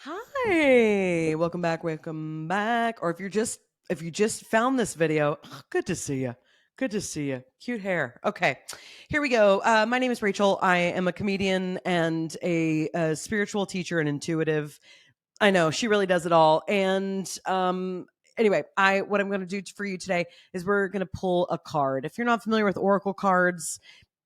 Hi, welcome back, welcome back. Or if you just found this video, good to see you. Good to see you. Cute hair. Okay, here we go. My name is Rachel. I am a comedian and a spiritual teacher and intuitive. I know she really does it all. And anyway, I what I'm going to do for you today is we're going to pull a card. If you're not familiar with oracle cards,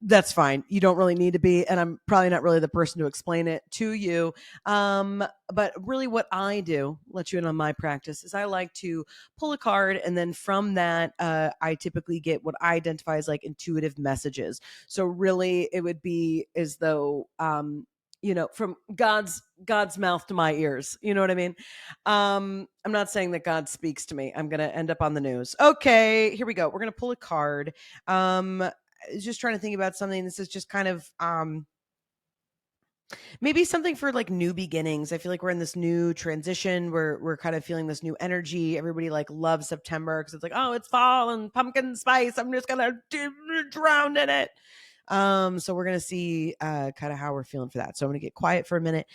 that's fine. You don't really need to be, and I'm probably not really the person to explain it to you. But really, what I do, let you in on my practice, is I like to pull a card, and then from that, I typically get what I identify as like intuitive messages. So really, it would be as though from God's mouth to my ears. You know what I mean? I'm not saying that God speaks to me. I'm gonna end up on the news. Okay, here we go. We're gonna pull a card. Um, just trying to think about something. This is just kind of maybe something for like new beginnings. I feel like we're in this new transition. We're kind of feeling this new energy. Everybody like loves September because it's like, oh, it's fall and pumpkin spice. I'm just gonna drown in it. So we're gonna see kind of how we're feeling for that. So I'm gonna get quiet for a minute.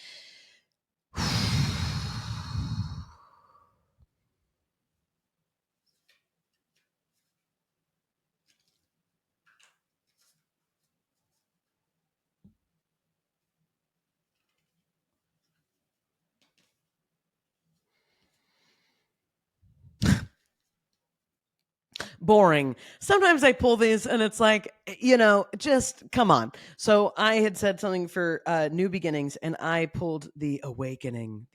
Boring. Sometimes I pull these and it's like, just come on. So I had said something for new beginnings and I pulled the awakening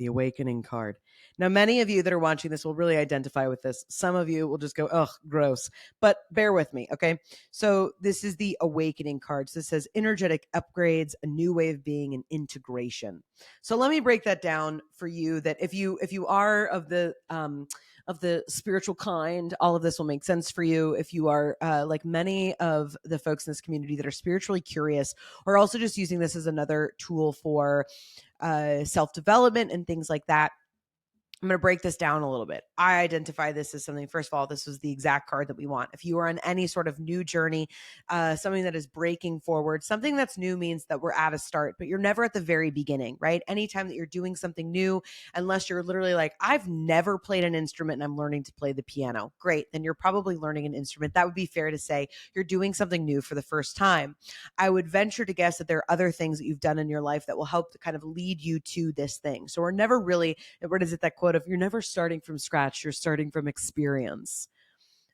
card. Now, many of you that are watching this will really identify with this. Some of you will just go, ugh, gross. But bear with me, okay? So this is the awakening card. So this says energetic upgrades, a new way of being, and integration. So let me break that down for you that if you are of the spiritual kind, all of this will make sense for you. If you are like many of the folks in this community that are spiritually curious, or also just using this as another tool for self development and things like that, I'm going to break this down a little bit. I identify this as something, first of all, this was the exact card that we want. If you are on any sort of new journey, something that is breaking forward, something that's new means that we're at a start, but you're never at the very beginning, right? Anytime that you're doing something new, unless you're literally like, I've never played an instrument and I'm learning to play the piano, great, then you're probably learning an instrument. That would be fair to say you're doing something new for the first time. I would venture to guess that there are other things that you've done in your life that will help to kind of lead you to this thing. So we're never really, what is it, that quote of you're never starting from scratch, you're starting from experience.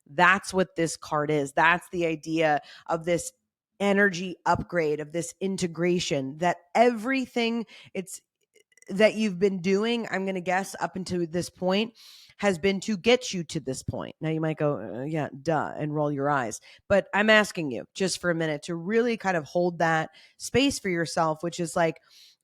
That's what this card is. That's the idea of this energy upgrade, of this integration, that everything it's that you've been doing, I'm going to guess up until this point, has been to get you to this point. Now you might go, yeah, duh, and roll your eyes. But I'm asking you just for a minute to really kind of hold that space for yourself, which is like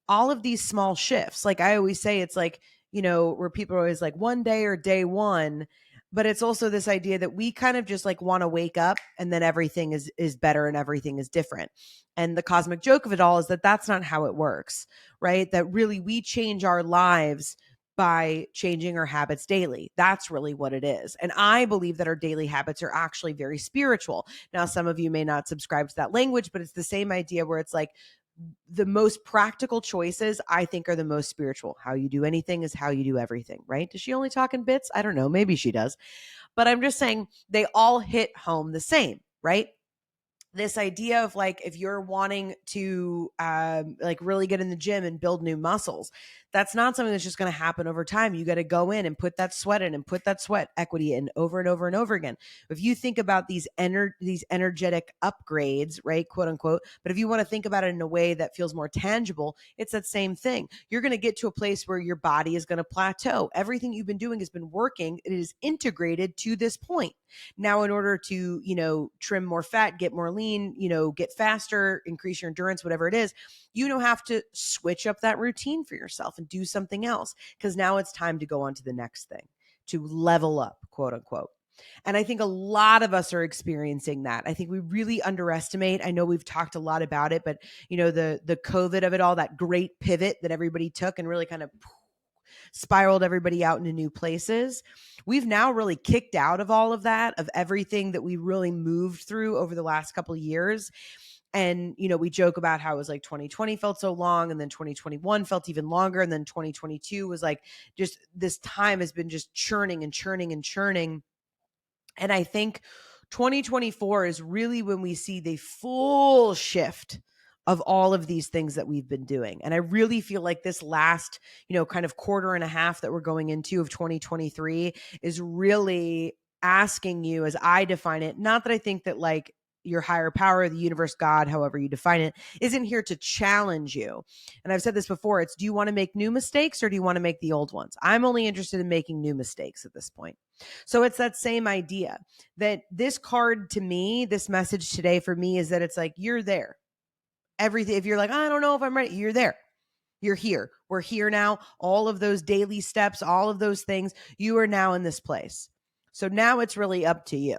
all of these small shifts. Like I always say, it's like, where people are always like one day or day one, but it's also this idea that we kind of just like want to wake up and then everything is better and everything is different. And the cosmic joke of it all is that that's not how it works, right? That really we change our lives by changing our habits daily. That's really what it is. And I believe that our daily habits are actually very spiritual. Now, some of you may not subscribe to that language, but it's the same idea where it's like the most practical choices, I think, are the most spiritual. How you do anything is how you do everything, right? Does she only talk in bits? I don't know. Maybe she does. But I'm just saying they all hit home the same, right? This idea of like if you're wanting to like really get in the gym and build new muscles, that's not something that's just going to happen over time. You got to go in and put that sweat in and put that sweat equity in over and over and over again. If you think about these energetic upgrades, right, quote unquote, but if you want to think about it in a way that feels more tangible, it's that same thing. You're going to get to a place where your body is going to plateau. Everything you've been doing has been working. It is integrated to this point. Now, in order to, trim more fat, get more lean, get faster, increase your endurance, whatever it is, you don't have to switch up that routine for yourself and do something else because now it's time to go on to the next thing, to level up, quote unquote. And I think a lot of us are experiencing that. I think we really underestimate. I know we've talked a lot about it, but the COVID of it all, that great pivot that everybody took and really kind of spiraled everybody out into new places. We've now really kicked out of all of that, of everything that we really moved through over the last couple of years. And, we joke about how it was like 2020 felt so long, and then 2021 felt even longer. And then 2022 was like, just this time has been just churning and churning and churning. And I think 2024 is really when we see the full shift of all of these things that we've been doing. And I really feel like this last, kind of quarter and a half that we're going into of 2023 is really asking you, as I define it, not that I think that like your higher power, the universe, God, however you define it, isn't here to challenge you. And I've said this before, it's, do you want to make new mistakes or do you want to make the old ones? I'm only interested in making new mistakes at this point. So it's that same idea that this card to me, this message today for me is that it's like, you're there. Everything, if you're like, I don't know if I'm ready, you're there. You're here. We're here now. All of those daily steps, all of those things, you are now in this place. So now it's really up to you.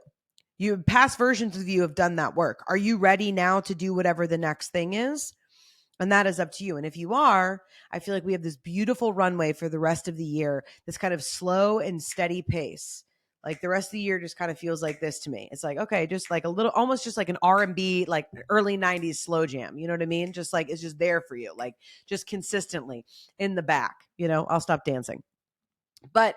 Past versions of you have done that work. Are you ready now to do whatever the next thing is? And that is up to you. And if you are, I feel like we have this beautiful runway for the rest of the year, this kind of slow and steady pace. Like the rest of the year just kind of feels like this to me. It's like, okay, just like a little, almost just like an R&B, like early 90s slow jam. You know what I mean? Just like, it's just there for you, like just consistently in the back, I'll stop dancing. But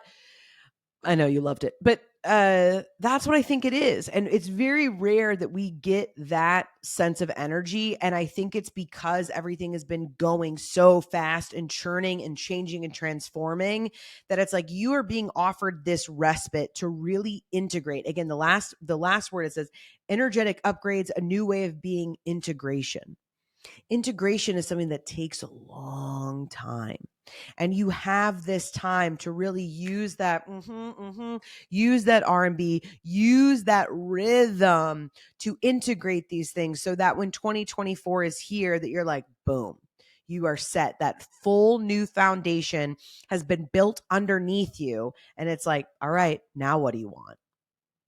I know you loved it, but that's what I think it is. And it's very rare that we get that sense of energy. And I think it's because everything has been going so fast and churning and changing and transforming that it's like you are being offered this respite to really integrate. Again, the last word, it says energetic upgrades, a new way of being, integration. Integration is something that takes a long time. And you have this time to really use that, use that R&B, use that rhythm to integrate these things so that when 2024 is here, that you're like, boom, you are set. That full new foundation has been built underneath you. And it's like, all right, now what do you want?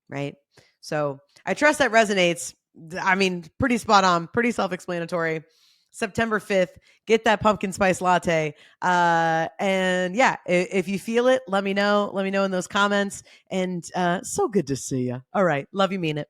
Right? So I trust that resonates. I mean, pretty spot on, pretty self-explanatory. September 5th, get that pumpkin spice latte. And yeah, if you feel it, let me know. Let me know in those comments. And so good to see you. All right. Love you, mean it.